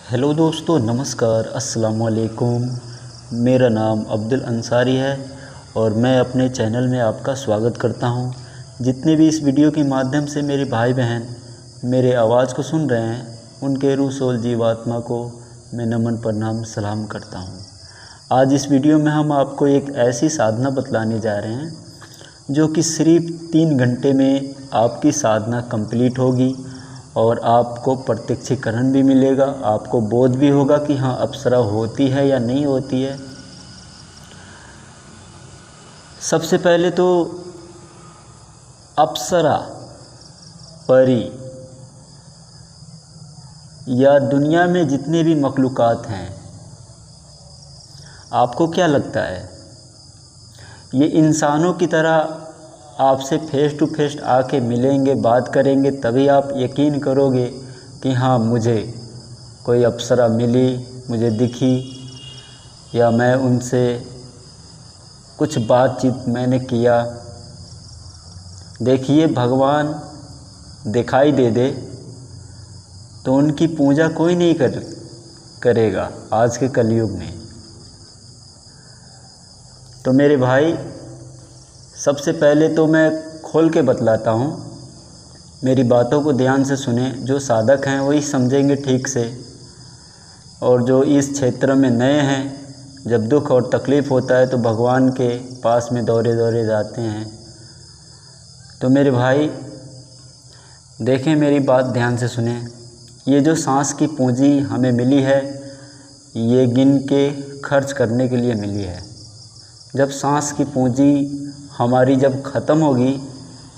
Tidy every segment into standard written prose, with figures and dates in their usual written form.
Hello दोस्तों, नमस्कार, अस्सलाम वालेकुम। मेरा नाम अब्दुल अंसारी है और मैं अपने चैनल में आपका स्वागत करता हूं। जितने भी इस वीडियो के माध्यम से मेरे भाई बहन मेरे आवाज़ को सुन रहे हैं, उनके रूह सोल जीवात्मा को मैं नमन प्रणाम सलाम करता हूं। आज इस वीडियो में हम आपको एक ऐसी साधना बतलाने जा रहे हैं जो कि सिर्फ 3 घंटे में आपकी साधना कंप्लीट होगी और आपको प्रत्यक्षीकरण भी मिलेगा। आपको बोध भी होगा कि हाँ, अप्सरा होती है या नहीं होती है। सबसे पहले तो अप्सरा, परी या दुनिया में जितने भी मखलूक़ात हैं, आपको क्या लगता है ये इंसानों की तरह आपसे फेस टू फेस आके मिलेंगे, बात करेंगे, तभी आप यकीन करोगे कि हाँ, मुझे कोई अप्सरा मिली, मुझे दिखी, या मैं उनसे कुछ बातचीत मैंने किया। देखिए, भगवान दिखाई दे दे तो उनकी पूजा कोई नहीं करेगा आज के कलयुग में। तो मेरे भाई, सबसे पहले तो मैं खोल के बतलाता हूँ, मेरी बातों को ध्यान से सुने। जो साधक हैं वही समझेंगे ठीक से, और जो इस क्षेत्र में नए हैं, जब दुख और तकलीफ़ होता है तो भगवान के पास में दौड़े दौड़े जाते हैं। तो मेरे भाई देखें, मेरी बात ध्यान से सुने। ये जो सांस की पूंजी हमें मिली है, ये गिन के खर्च करने के लिए मिली है। जब सांस की पूंजी हमारी जब ख़त्म होगी,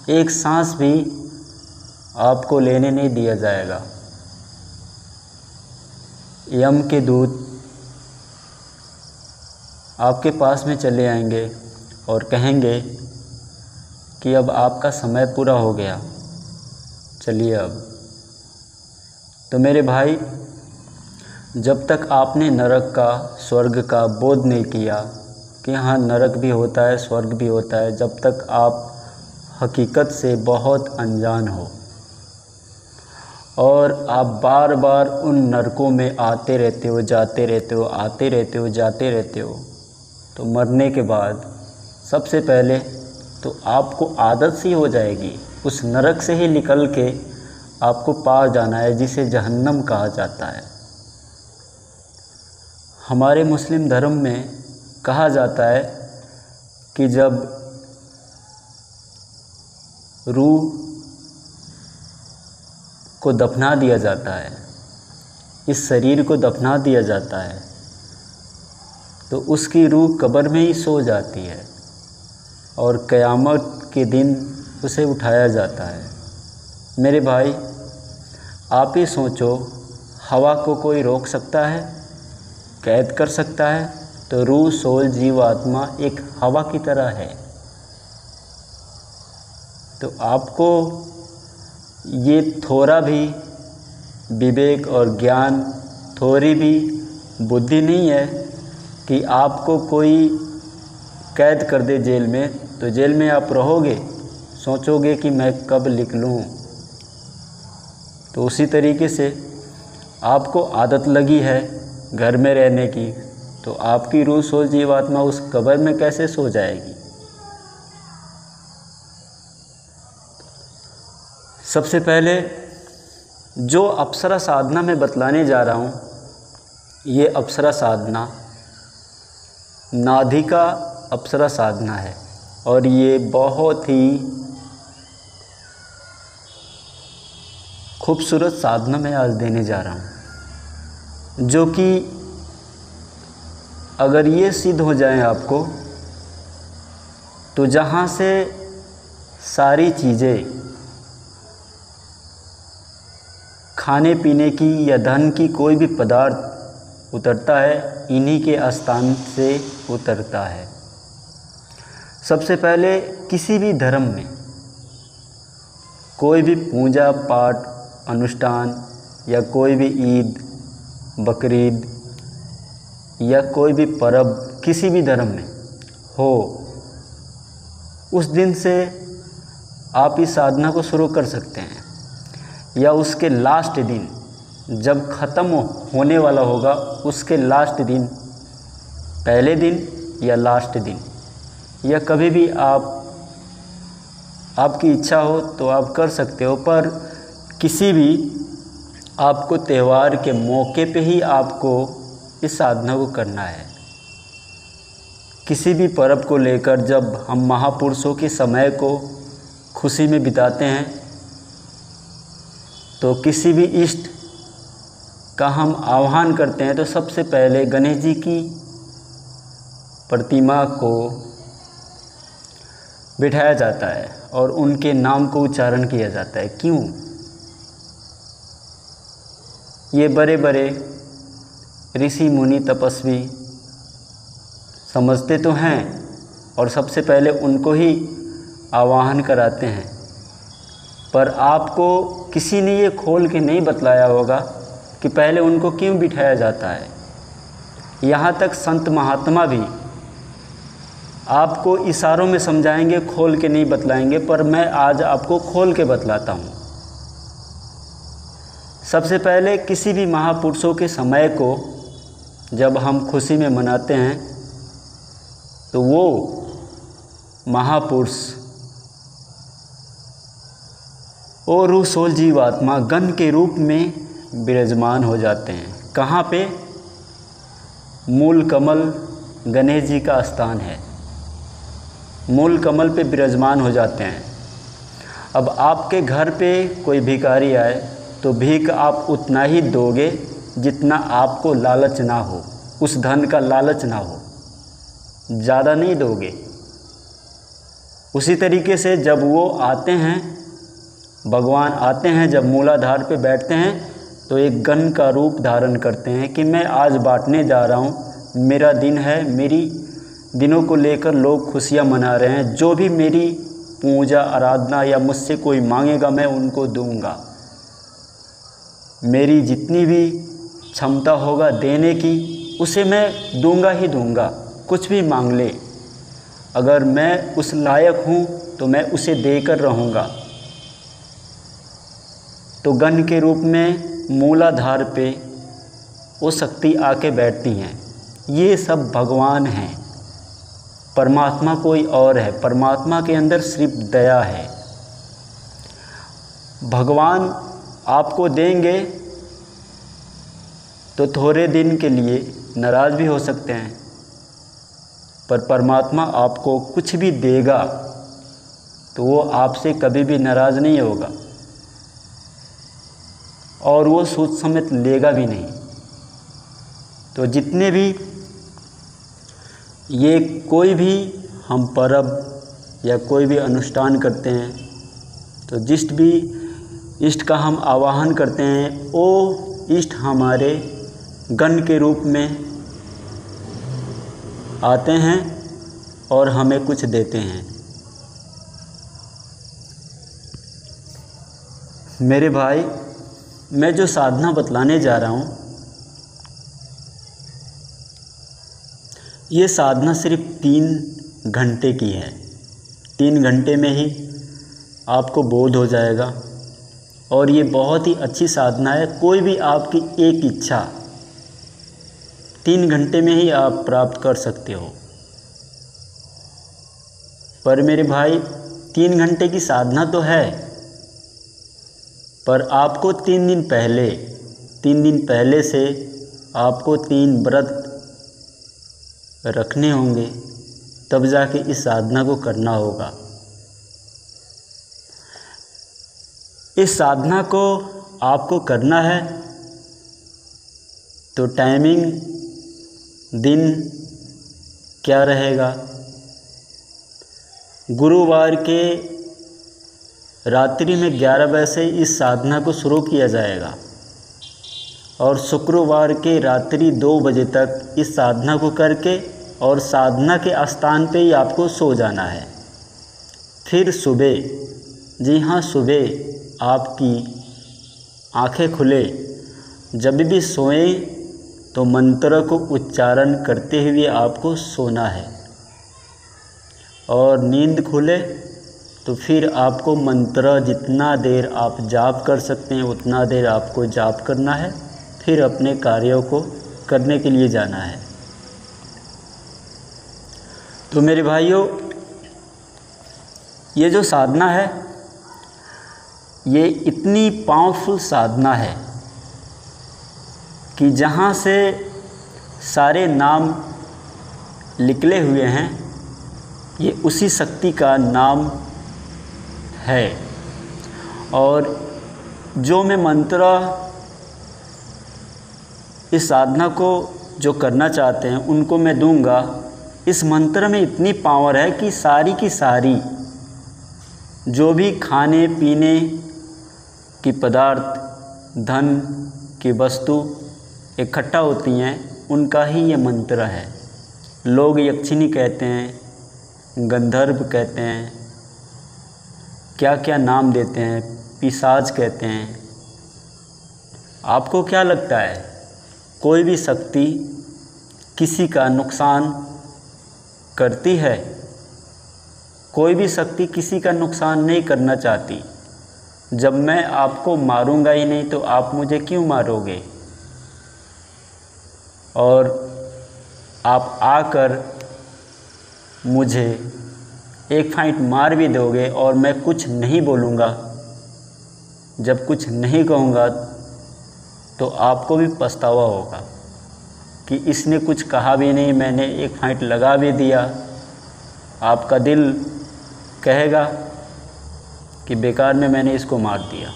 एक सांस भी आपको लेने नहीं दिया जाएगा। यम के दूत आपके पास में चले आएंगे और कहेंगे कि अब आपका समय पूरा हो गया, चलिए अब। तो मेरे भाई, जब तक आपने नरक का, स्वर्ग का बोध नहीं किया कि हाँ, नरक भी होता है, स्वर्ग भी होता है, जब तक आप हकीकत से बहुत अनजान हो और आप बार बार उन नरकों में आते रहते हो, जाते रहते हो, आते रहते हो, जाते रहते हो, तो मरने के बाद सबसे पहले तो आपको आदत सी हो जाएगी। उस नरक से ही निकल के आपको पार जाना है, जिसे जहन्नम कहा जाता है। हमारे मुस्लिम धर्म में कहा जाता है कि जब रूह को दफना दिया जाता है, इस शरीर को दफना दिया जाता है, तो उसकी रूह कब्र में ही सो जाती है और क़यामत के दिन उसे उठाया जाता है। मेरे भाई, आप ही सोचो, हवा को कोई रोक सकता है, कैद कर सकता है? तो रूह सोल जीवात्मा एक हवा की तरह है। तो आपको ये थोड़ा भी विवेक और ज्ञान, थोड़ी भी बुद्धि नहीं है कि आपको कोई कैद कर दे जेल में, तो जेल में आप रहोगे, सोचोगे कि मैं कब निकलूं। तो उसी तरीके से आपको आदत लगी है घर में रहने की, तो आपकी रूह सोल जीवात्मा उस कब्र में कैसे सो जाएगी? सबसे पहले जो अप्सरा साधना मैं बतलाने जा रहा हूँ, ये अप्सरा साधना नाधिका अप्सरा साधना है और ये बहुत ही खूबसूरत साधना मैं आज देने जा रहा हूँ, जो कि अगर ये सिद्ध हो जाए आपको, तो जहाँ से सारी चीज़ें खाने पीने की या धन की कोई भी पदार्थ उतरता है, इन्हीं के स्थान से उतरता है। सबसे पहले किसी भी धर्म में कोई भी पूजा पाठ अनुष्ठान या कोई भी ईद, बकरीद या कोई भी पर्व किसी भी धर्म में हो, उस दिन से आप इस साधना को शुरू कर सकते हैं, या उसके लास्ट दिन जब ख़त्म होने वाला होगा उसके लास्ट दिन, पहले दिन या लास्ट दिन, या कभी भी आपकी इच्छा हो तो आप कर सकते हो, पर किसी भी आपको त्यौहार के मौके पे ही आपको इस साधना को करना है। किसी भी पर्व को लेकर जब हम महापुरुषों के समय को खुशी में बिताते हैं तो किसी भी इष्ट का हम आह्वान करते हैं तो सबसे पहले गणेश जी की प्रतिमा को बिठाया जाता है और उनके नाम को उच्चारण किया जाता है। क्यों? ये बड़े बड़े ऋषि मुनि तपस्वी समझते तो हैं और सबसे पहले उनको ही आवाहन कराते हैं, पर आपको किसी ने ये खोल के नहीं बतलाया होगा कि पहले उनको क्यों बिठाया जाता है। यहाँ तक संत महात्मा भी आपको इशारों में समझाएंगे, खोल के नहीं बतलाएंगे, पर मैं आज आपको खोल के बतलाता हूँ। सबसे पहले किसी भी महापुरुषों के समय को जब हम खुशी में मनाते हैं तो वो महापुरुष और रूह सोल जीवात्मा गण के रूप में विराजमान हो जाते हैं। कहाँ पे? मूल कमल गणेश जी का स्थान है, मूल कमल पे विराजमान हो जाते हैं। अब आपके घर पे कोई भिखारी आए तो भीख आप उतना ही दोगे जितना आपको लालच ना हो, उस धन का लालच ना हो, ज़्यादा नहीं दोगे। उसी तरीके से जब वो आते हैं, भगवान आते हैं, जब मूलाधार पे बैठते हैं तो एक गण का रूप धारण करते हैं कि मैं आज बांटने जा रहा हूँ, मेरा दिन है, मेरी दिनों को लेकर लोग खुशियाँ मना रहे हैं, जो भी मेरी पूजा आराधना या मुझसे कोई मांगेगा मैं उनको दूंगा। मेरी जितनी भी क्षमता होगा देने की उसे मैं दूंगा ही दूंगा, कुछ भी मांग ले, अगर मैं उस लायक हूँ तो मैं उसे देकर रहूँगा। तो गण के रूप में मूलाधार पे वो शक्ति आके बैठती हैं। ये सब भगवान हैं, परमात्मा कोई और है, परमात्मा के अंदर सिर्फ दया है। भगवान आपको देंगे तो थोड़े दिन के लिए नाराज़ भी हो सकते हैं, पर परमात्मा आपको कुछ भी देगा तो वो आपसे कभी भी नाराज़ नहीं होगा और वो सोच समेत लेगा भी नहीं। तो जितने भी ये कोई भी हम पर्व या कोई भी अनुष्ठान करते हैं तो जिस भी इष्ट का हम आवाहन करते हैं वो इष्ट हमारे गण के रूप में आते हैं और हमें कुछ देते हैं। मेरे भाई, मैं जो साधना बतलाने जा रहा हूँ ये साधना सिर्फ 3 घंटे की है। 3 घंटे में ही आपको बोध हो जाएगा और ये बहुत ही अच्छी साधना है। कोई भी आपकी एक इच्छा 3 घंटे में ही आप प्राप्त कर सकते हो। पर मेरे भाई, 3 घंटे की साधना तो है, पर आपको 3 दिन पहले से आपको 3 व्रत रखने होंगे, तब जाके इस साधना को करना होगा। इस साधना को आपको करना है तो टाइमिंग दिन क्या रहेगा? गुरुवार के रात्रि में 11 बजे से इस साधना को शुरू किया जाएगा और शुक्रवार के रात्रि 2 बजे तक इस साधना को करके और साधना के स्थान पे ही आपको सो जाना है। फिर सुबह, जी हाँ सुबह आपकी आंखें खुले, जब भी सोएं तो मंत्र को उच्चारण करते हुए आपको सोना है और नींद खुले तो फिर आपको मंत्र जितना देर आप जाप कर सकते हैं उतना देर आपको जाप करना है, फिर अपने कार्यों को करने के लिए जाना है। तो मेरे भाइयों, ये जो साधना है ये इतनी पावरफुल साधना है कि जहाँ से सारे नाम निकले हुए हैं ये उसी शक्ति का नाम है। और जो मैं मंत्र इस साधना को जो करना चाहते हैं उनको मैं दूंगा, इस मंत्र में इतनी पावर है कि सारी की सारी जो भी खाने पीने की पदार्थ, धन की वस्तु इकट्ठा होती हैं उनका ही ये मंत्र है। लोग यक्षिणी कहते हैं, गंधर्व कहते हैं, क्या क्या नाम देते हैं, पिशाच कहते हैं। आपको क्या लगता है कोई भी शक्ति किसी का नुकसान करती है? कोई भी शक्ति किसी का नुकसान नहीं करना चाहती। जब मैं आपको मारूंगा ही नहीं तो आप मुझे क्यों मारोगे? और आप आकर मुझे एक फाइट मार भी दोगे और मैं कुछ नहीं बोलूँगा, जब कुछ नहीं कहूँगा तो आपको भी पछतावा होगा कि इसने कुछ कहा भी नहीं, मैंने एक फाइट लगा भी दिया। आपका दिल कहेगा कि बेकार में मैंने इसको मार दिया।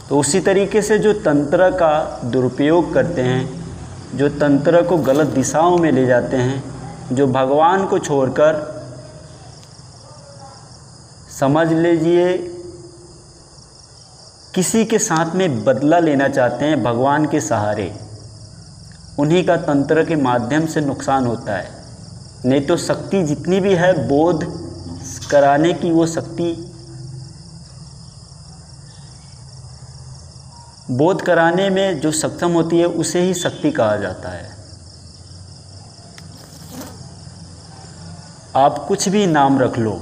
तो उसी तरीके से जो तंत्र का दुरुपयोग करते हैं, जो तंत्र को गलत दिशाओं में ले जाते हैं, जो भगवान को छोड़कर समझ लीजिए किसी के साथ में बदला लेना चाहते हैं भगवान के सहारे, उन्हीं का तंत्र के माध्यम से नुकसान होता है। नहीं तो शक्ति जितनी भी है बोध कराने की, वो शक्ति बोध कराने में जो सक्षम होती है उसे ही शक्ति कहा जाता है। आप कुछ भी नाम रख लो,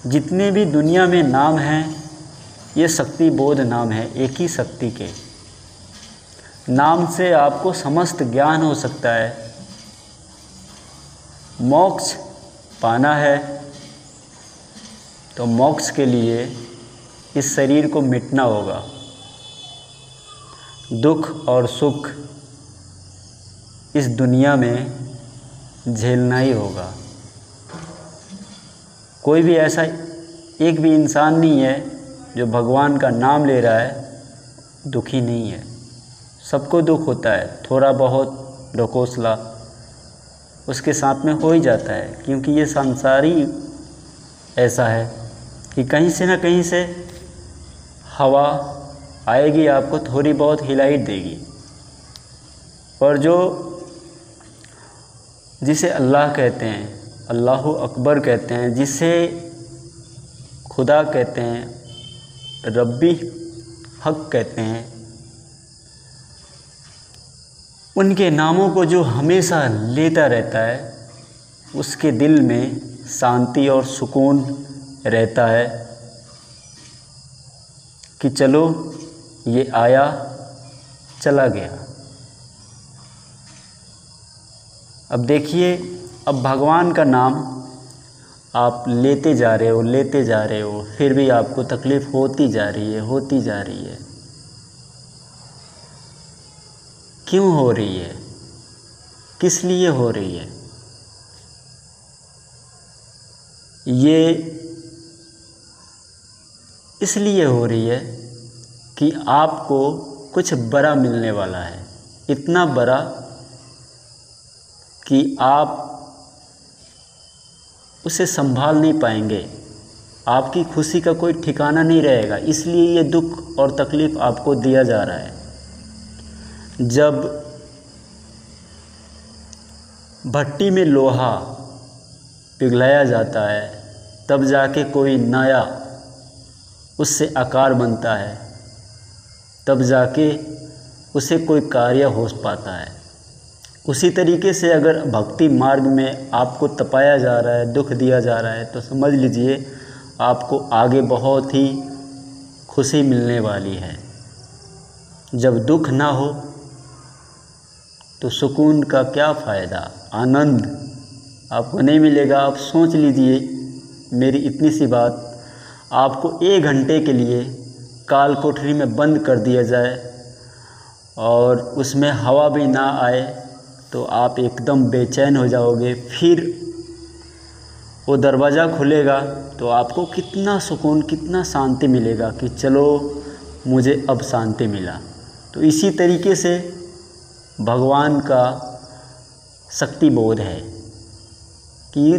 जितने भी दुनिया में नाम हैं ये शक्ति बोध नाम है। एक ही शक्ति के नाम से आपको समस्त ज्ञान हो सकता है। मोक्ष पाना है तो मोक्ष के लिए इस शरीर को मिटना होगा। दुख और सुख इस दुनिया में झेलना ही होगा। कोई भी ऐसा एक भी इंसान नहीं है जो भगवान का नाम ले रहा है दुखी नहीं है। सबको दुख होता है, थोड़ा बहुत ढकोसला उसके साथ में हो ही जाता है, क्योंकि ये संसार ही ऐसा है कि कहीं से ना कहीं से हवा आएगी, आपको थोड़ी बहुत हिलाई देगी। और जो जिसे अल्लाह कहते हैं, अल्लाहु अकबर कहते हैं, जिसे खुदा कहते हैं, रब्बी हक कहते हैं, उनके नामों को जो हमेशा लेता रहता है उसके दिल में शांति और सुकून रहता है कि चलो ये आया चला गया। अब देखिए, अब भगवान का नाम आप लेते जा रहे हो, फिर भी आपको तकलीफ़ होती जा रही है। क्यों हो रही है? किस लिए हो रही है? ये इसलिए हो रही है कि आपको कुछ बड़ा मिलने वाला है, इतना बड़ा कि आप उसे संभाल नहीं पाएंगे। आपकी खुशी का कोई ठिकाना नहीं रहेगा, इसलिए ये दुख और तकलीफ़ आपको दिया जा रहा है। जब भट्टी में लोहा पिघलाया जाता है तब जाके कोई नया उससे आकार बनता है, तब जाके उसे कोई कार्य हो पाता है। उसी तरीके से अगर भक्ति मार्ग में आपको तपाया जा रहा है, दुख दिया जा रहा है, तो समझ लीजिए आपको आगे बहुत ही खुशी मिलने वाली है। जब दुख ना हो तो सुकून का क्या फ़ायदा, आनंद आपको नहीं मिलेगा। आप सोच लीजिए मेरी इतनी सी बात, आपको 1 घंटे के लिए काल कोठरी में बंद कर दिया जाए और उसमें हवा भी ना आए तो आप एकदम बेचैन हो जाओगे। फिर वो दरवाज़ा खुलेगा तो आपको कितना सुकून, कितना शांति मिलेगा कि चलो मुझे अब शांति मिला। तो इसी तरीके से भगवान का शक्ति बोध है कि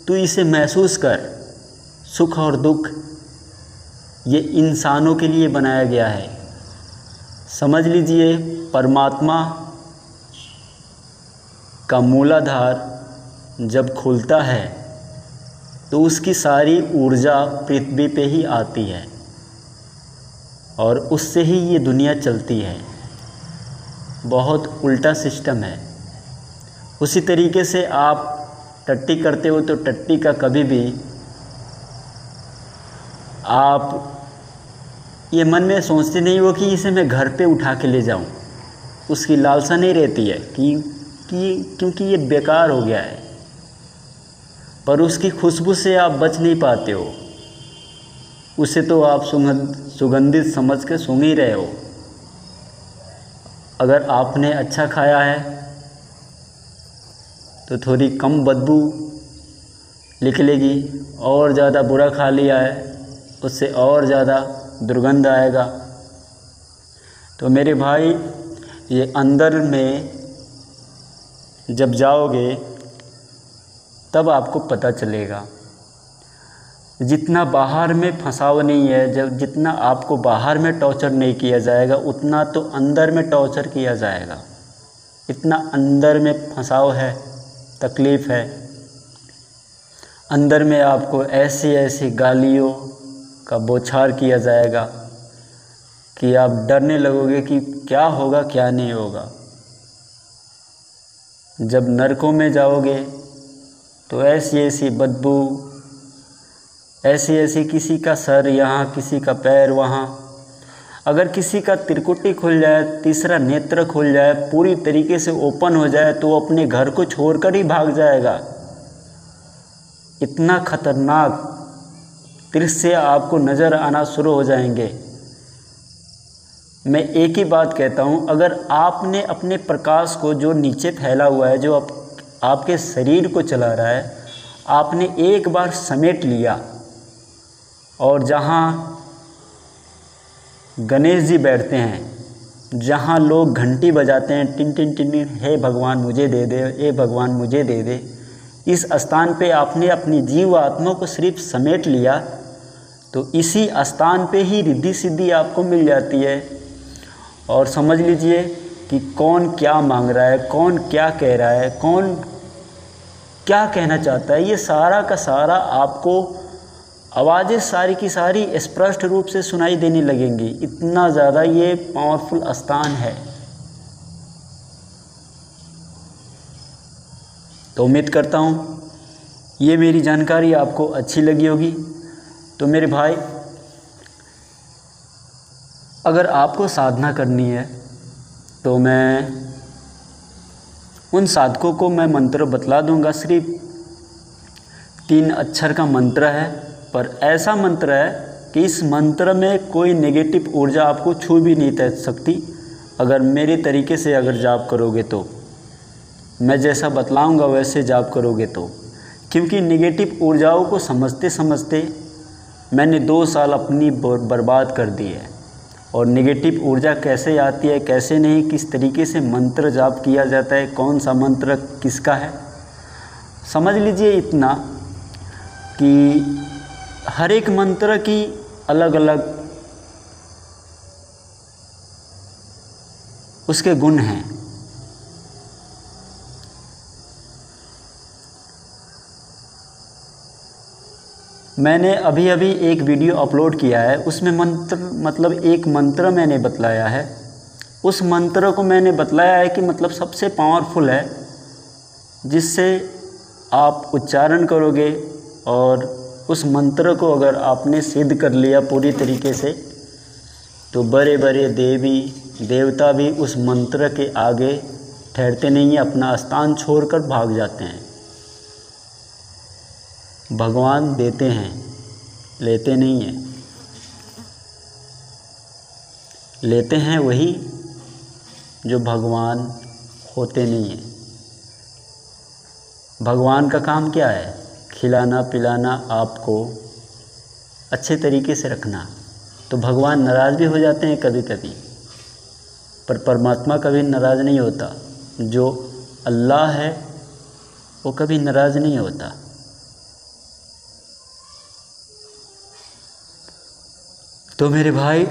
तू इसे महसूस कर। सुख और दुख ये इंसानों के लिए बनाया गया है। समझ लीजिए परमात्मा का मूलाधार जब खुलता है तो उसकी सारी ऊर्जा पृथ्वी पे ही आती है और उससे ही ये दुनिया चलती है। बहुत उल्टा सिस्टम है। उसी तरीके से आप टट्टी करते हो तो टट्टी का कभी भी आप ये मन में सोचते नहीं हो कि इसे मैं घर पे उठा के ले जाऊं। उसकी लालसा नहीं रहती है क्योंकि ये बेकार हो गया है। पर उसकी खुशबू से आप बच नहीं पाते हो। उसे तो आप सुगंधित समझ के सूंघ ही रहे हो। अगर आपने अच्छा खाया है तो थोड़ी कम बदबू निकलेगी, और ज़्यादा बुरा खा लिया है उससे और ज़्यादा दुर्गंध आएगा। तो मेरे भाई ये अंदर में जब जाओगे तब आपको पता चलेगा। जितना बाहर में फंसाव नहीं है, जब जितना आपको बाहर में टॉर्चर नहीं किया जाएगा उतना तो अंदर में टॉर्चर किया जाएगा। इतना अंदर में फंसाव है, तकलीफ़ है। अंदर में आपको ऐसी ऐसी गालियों का बौछार किया जाएगा कि आप डरने लगोगे कि क्या होगा क्या नहीं होगा। जब नरकों में जाओगे तो ऐसी ऐसी बदबू, ऐसी ऐसी, किसी का सर यहाँ, किसी का पैर वहाँ। अगर किसी का त्रिकुटी खुल जाए, तीसरा नेत्र खुल जाए, पूरी तरीके से ओपन हो जाए तो वो अपने घर को छोड़कर ही भाग जाएगा। इतना खतरनाक दृश्य आपको नज़र आना शुरू हो जाएंगे। मैं एक ही बात कहता हूँ, अगर आपने अपने प्रकाश को जो नीचे फैला हुआ है, जो आपके शरीर को चला रहा है, आपने एक बार समेट लिया और जहाँ गणेश जी बैठते हैं, जहाँ लोग घंटी बजाते हैं टिन टिन टिन टिन, हे भगवान मुझे दे दे, हे भगवान मुझे दे दे, इस स्थान पे आपने अपनी जीव आत्मा को सिर्फ समेट लिया तो इसी स्थान पे ही रिद्धि सिद्धि आपको मिल जाती है। और समझ लीजिए कि कौन क्या मांग रहा है, कौन क्या कह रहा है, कौन क्या कहना चाहता है, ये सारा का सारा आपको आवाज़ें सारी की सारी स्पष्ट रूप से सुनाई देने लगेंगी। इतना ज़्यादा ये पावरफुल स्थान है। तो उम्मीद करता हूँ ये मेरी जानकारी आपको अच्छी लगी होगी। तो मेरे भाई, अगर आपको साधना करनी है तो मैं उन साधकों को मैं मंत्र बतला दूंगा। सिर्फ 3 अक्षर का मंत्र है, पर ऐसा मंत्र है कि इस मंत्र में कोई नेगेटिव ऊर्जा आपको छू भी नहीं तक सकती अगर मेरे तरीके से अगर जाप करोगे तो। मैं जैसा बतलाऊंगा वैसे जाप करोगे तो। क्योंकि नेगेटिव ऊर्जाओं को समझते समझते मैंने 2 साल अपनी बर्बाद कर दी है। और नेगेटिव ऊर्जा कैसे आती है, कैसे नहीं, किस तरीके से मंत्र जाप किया जाता है, कौन सा मंत्र किसका है, समझ लीजिए इतना कि हर एक मंत्र की अलग अलग उसके गुण हैं। मैंने अभी अभी एक वीडियो अपलोड किया है, उसमें एक मंत्र मैंने बतलाया है। उस मंत्र को मैंने बतलाया है कि मतलब सबसे पावरफुल है, जिससे आप उच्चारण करोगे और उस मंत्र को अगर आपने सिद्ध कर लिया पूरी तरीके से, तो बड़े बड़े देवी देवता भी उस मंत्र के आगे ठहरते नहीं हैं, अपना स्थान छोड़कर भाग जाते हैं। भगवान देते हैं, लेते नहीं हैं। लेते हैं वही जो भगवान होते नहीं हैं। भगवान का काम क्या है? खिलाना पिलाना, आपको अच्छे तरीके से रखना। तो भगवान नाराज़ भी हो जाते हैं कभी कभी, पर परमात्मा कभी नाराज़ नहीं होता। जो अल्लाह है वो कभी नाराज़ नहीं होता। तो मेरे भाई,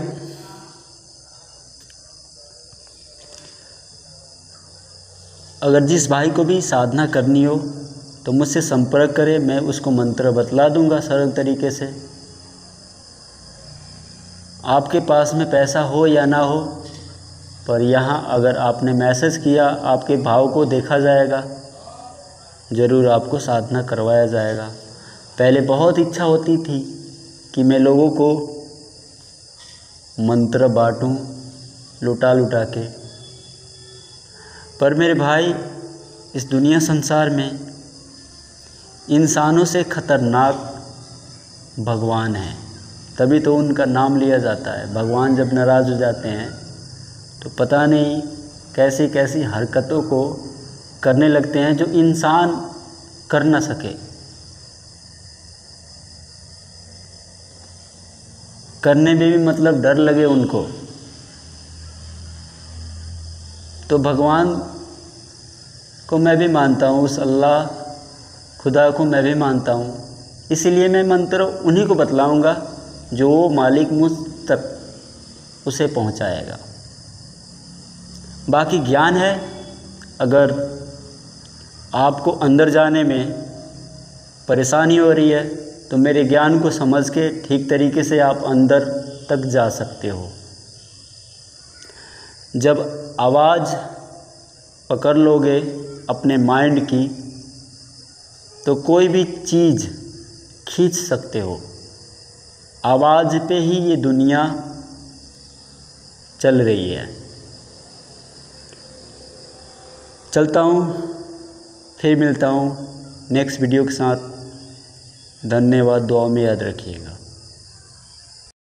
अगर जिस भाई को भी साधना करनी हो तो मुझसे संपर्क करें, मैं उसको मंत्र बतला दूंगा सरल तरीके से। आपके पास में पैसा हो या ना हो, पर यहाँ अगर आपने मैसेज किया, आपके भाव को देखा जाएगा, ज़रूर आपको साधना करवाया जाएगा। पहले बहुत इच्छा होती थी कि मैं लोगों को मंत्र बांटूं लुटा लुटा के, पर मेरे भाई, इस दुनिया संसार में इंसानों से खतरनाक भगवान है, तभी तो उनका नाम लिया जाता है। भगवान जब नाराज़ हो जाते हैं तो पता नहीं कैसी कैसी हरकतों को करने लगते हैं जो इंसान कर ना सके। करने में भी मतलब डर लगे उनको। तो भगवान को मैं भी मानता हूँ, उस अल्लाह खुदा को मैं भी मानता हूँ, इसीलिए मैं मंत्र उन्हीं को बतलाऊँगा जो वो मालिक मुझ तक उसे पहुँचाएगा। बाकी ज्ञान है, अगर आपको अंदर जाने में परेशानी हो रही है तो मेरे ज्ञान को समझ के ठीक तरीके से आप अंदर तक जा सकते हो। जब आवाज़ पकड़ लोगे अपने माइंड की, तो कोई भी चीज़ खींच सकते हो। आवाज़ पे ही ये दुनिया चल रही है। चलता हूँ, फिर मिलता हूँ नेक्स्ट वीडियो के साथ। धन्यवाद, दुआ में याद रखिएगा।